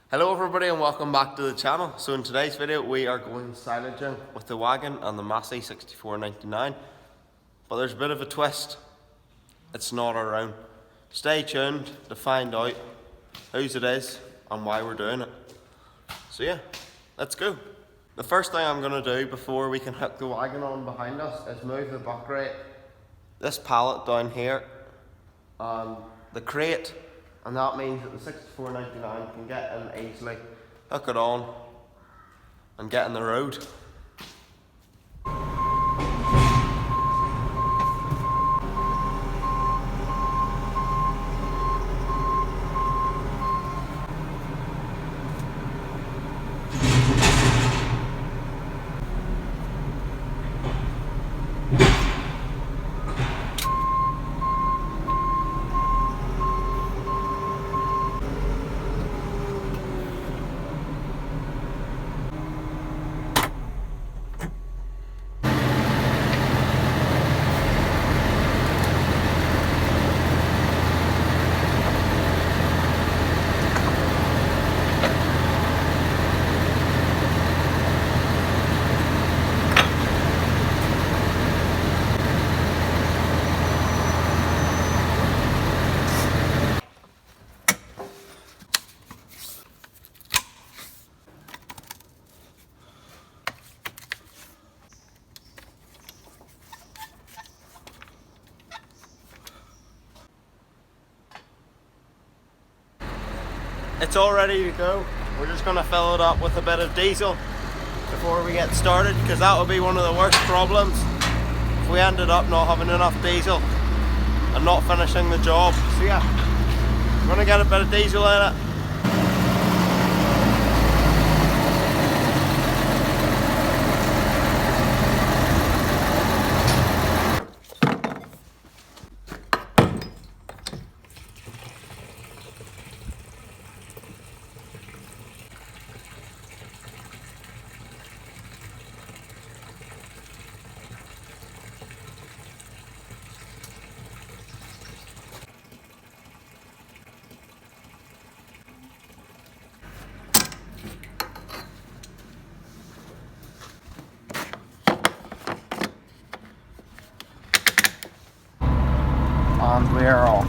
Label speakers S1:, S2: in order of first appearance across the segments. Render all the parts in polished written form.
S1: Hello everybody and welcome back to the channel. So in today's video we are going silaging with the wagon and the Massey 6499. But there's a bit of a twist. It's not our own. Stay tuned to find out whose it is and why we're doing it. So yeah, let's go. The first thing I'm going to do before we can hook the wagon on behind us is move the buck rate, this pallet down here, and the crate. And that means that the 6499 can get in easily, hook it on, and get in the road. It's all ready to go. We're just going to fill it up with a bit of diesel before we get started, because that would be one of the worst problems if we ended up not having enough diesel and not finishing the job. So yeah, we're going to get a bit of diesel in it. And we're off.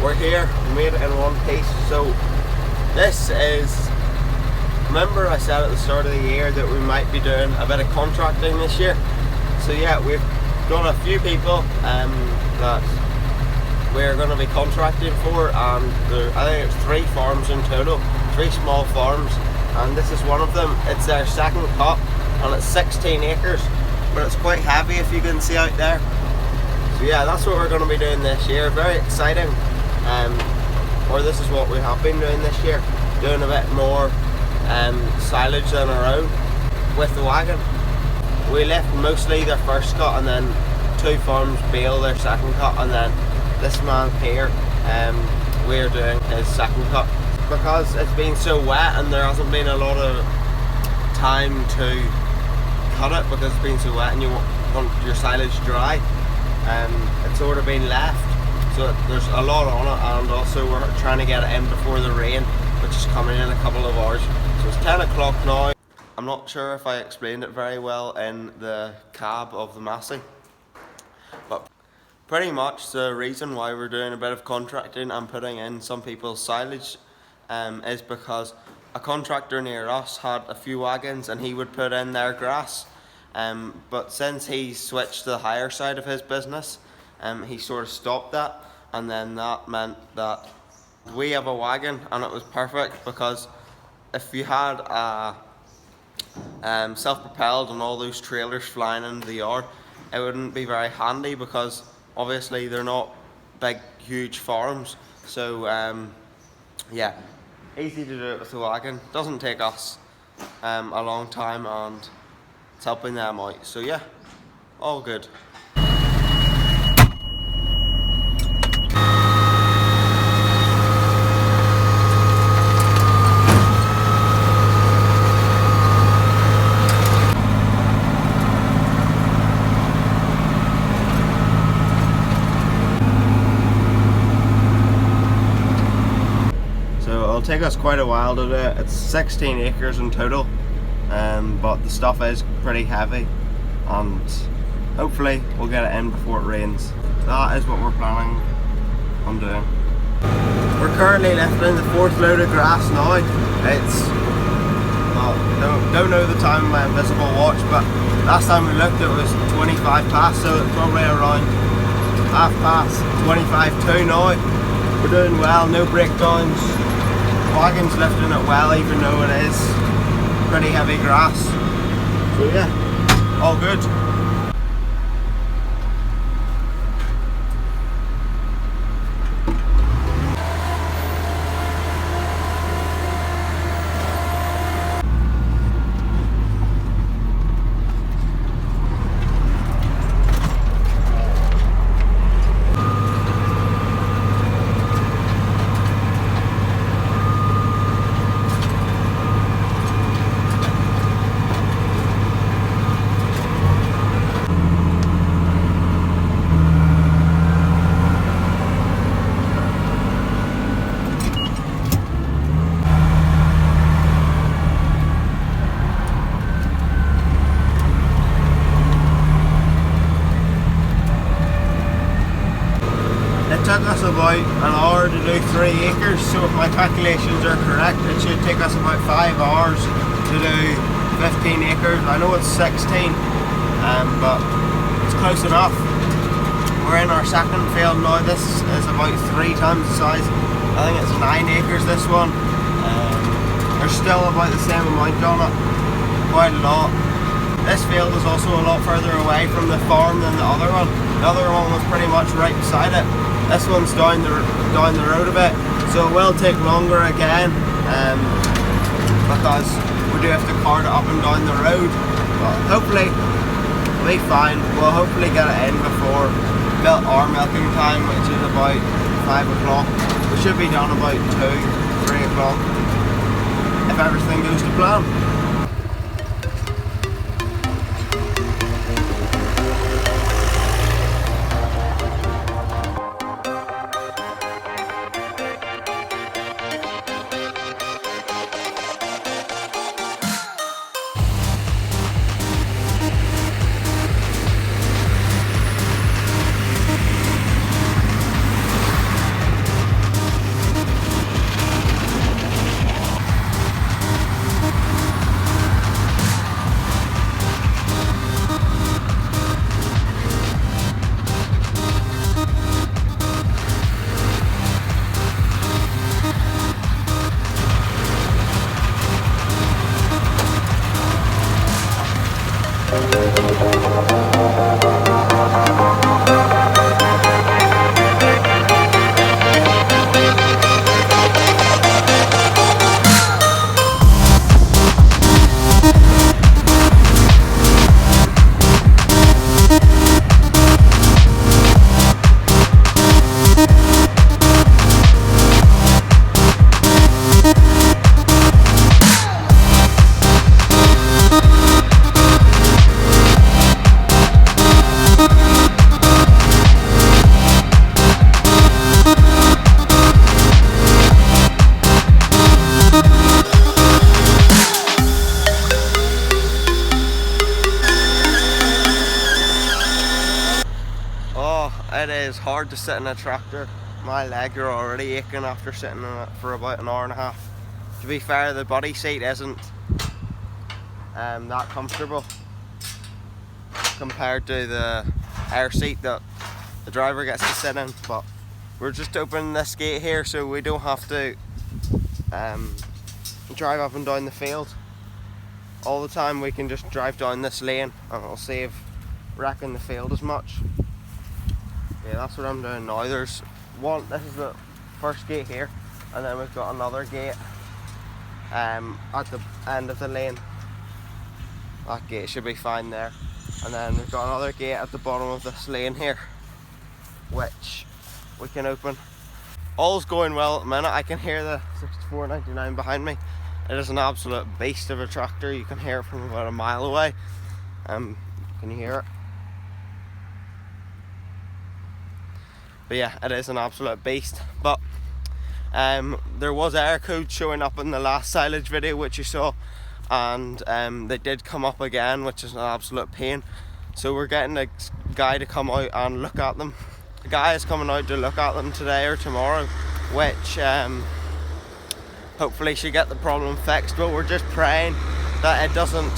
S1: We're here, we made it in one piece. So this is, remember I said at the start of the year that we might be doing a bit of contracting this year. So yeah, we've got a few people that we're going to be contracting for, and I think it's 3 farms in total, 3 small farms, and this is one of them. It's their second cut and it's 16 acres, but it's quite heavy if you can see out there. So yeah, that's what we're going to be doing this year. Very exciting, or this is what we have been doing this year, doing a bit more silage than our own with the wagon. We left mostly their first cut, and then 2 farms bale their second cut, and then this man here, we're doing his second cut. Because it's been so wet and there hasn't been a lot of time to cut it, because it's been so wet and you want your silage dry, it's sort of been left, so there's a lot on it. And also we're trying to get it in before the rain, which is coming in a couple of hours. So it's 10 o'clock now. I'm not sure if I explained it very well in the cab of the Massey, but pretty much the reason why we're doing a bit of contracting and putting in some people's silage is because a contractor near us had a few wagons and he would put in their grass, but since he switched to the higher side of his business, he sort of stopped that, and then that meant that we have a wagon, and it was perfect, because if you had a self-propelled and all those trailers flying into the yard, it wouldn't be very handy, because obviously they're not big huge farms. So yeah, easy to do it with the wagon, doesn't take us a long time, and it's helping them out. So yeah, all good. us quite a while to do it. It's 16 acres in total, but the stuff is pretty heavy, and hopefully we'll get it in before it rains. That is what we're planning on doing. We're currently lifting the 4th load of grass now. It's don't know the time on my invisible watch, but last time we looked it was 25 past, so it's probably around 25 to now. We're doing well, no breakdowns. Wagon's lifting it well, even though it is pretty heavy grass. So yeah, all good. It took us about an hour to do 3 acres, so if my calculations are correct, it should take us about 5 hours to do 15 acres. I know it's 16, but it's close enough. We're in our second field now. This is about 3 times the size. I think it's 9 acres, this one. There's still about the same amount on it, quite a lot. This field is also a lot further away from the farm than the other one. The other one was pretty much right beside it. This one's down the road a bit, so it will take longer again, because we do have to cart it up and down the road. But hopefully it'll be fine. We'll hopefully get it in before our milking time, which is about 5 o'clock. We should be done about 2-3 o'clock if everything goes to plan. It is hard to sit in a tractor. My legs are already aching after sitting in it for about an hour and a half. To be fair, the body seat isn't that comfortable compared to the air seat that the driver gets to sit in, but we're just opening this gate here so we don't have to drive up and down the field all the time. We can just drive down this lane and it'll save wrecking the field as much. Yeah, that's what I'm doing now. There's one, this is the first gate here, and then we've got another gate at the end of the lane. That gate should be fine there. And then we've got another gate at the bottom of this lane here, which we can open. All's going well at the minute. I can hear the 6499 behind me. It is an absolute beast of a tractor. You can hear it from about a mile away. Can you hear it? But yeah, it is an absolute beast. But There was error code showing up in the last silage video which you saw, and they did come up again, which is an absolute pain. So we're getting a guy to come out and look at them. The guy is coming out to look at them today or tomorrow, which hopefully should get the problem fixed, but we're just praying that it doesn't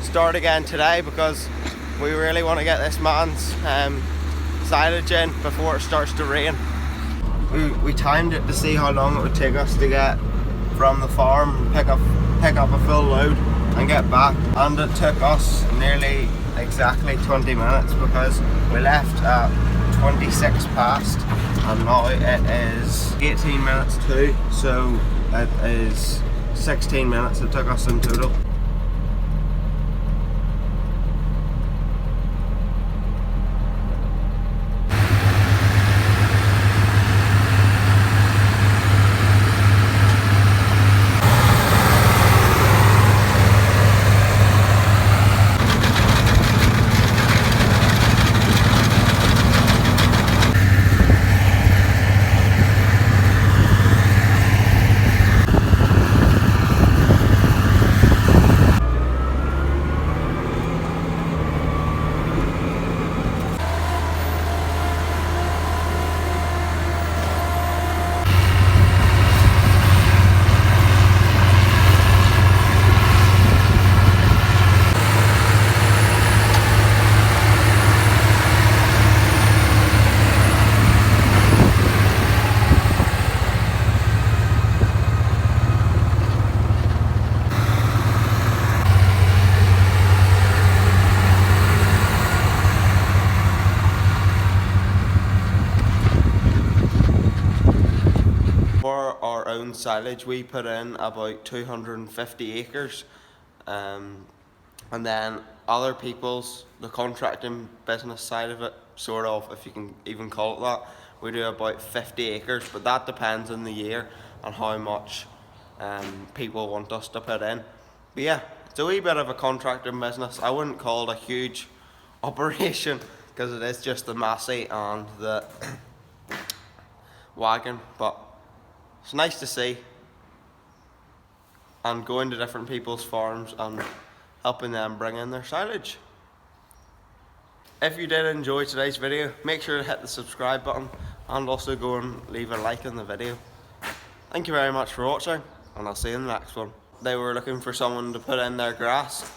S1: start again today, because we really want to get this man's silage in before it starts to rain. We timed it to see how long it would take us to get from the farm, pick up a full load and get back, and it took us nearly exactly 20 minutes, because we left at 26 past and now it is 18 minutes to, so it is 16 minutes it took us in total. For our own silage, we put in about 250 acres, and then other people's, the contracting business side of it, sort of, if you can even call it that, we do about 50 acres, but that depends on the year and how much people want us to put in. But yeah, it's a wee bit of a contracting business. I wouldn't call it a huge operation, because it is just the Massey and the wagon, but it's nice to see, and going to different people's farms and helping them bring in their silage. If you did enjoy today's video, make sure to hit the subscribe button and also go and leave a like on the video. Thank you very much for watching, and I'll see you in the next one. They were looking for someone to put in their grass,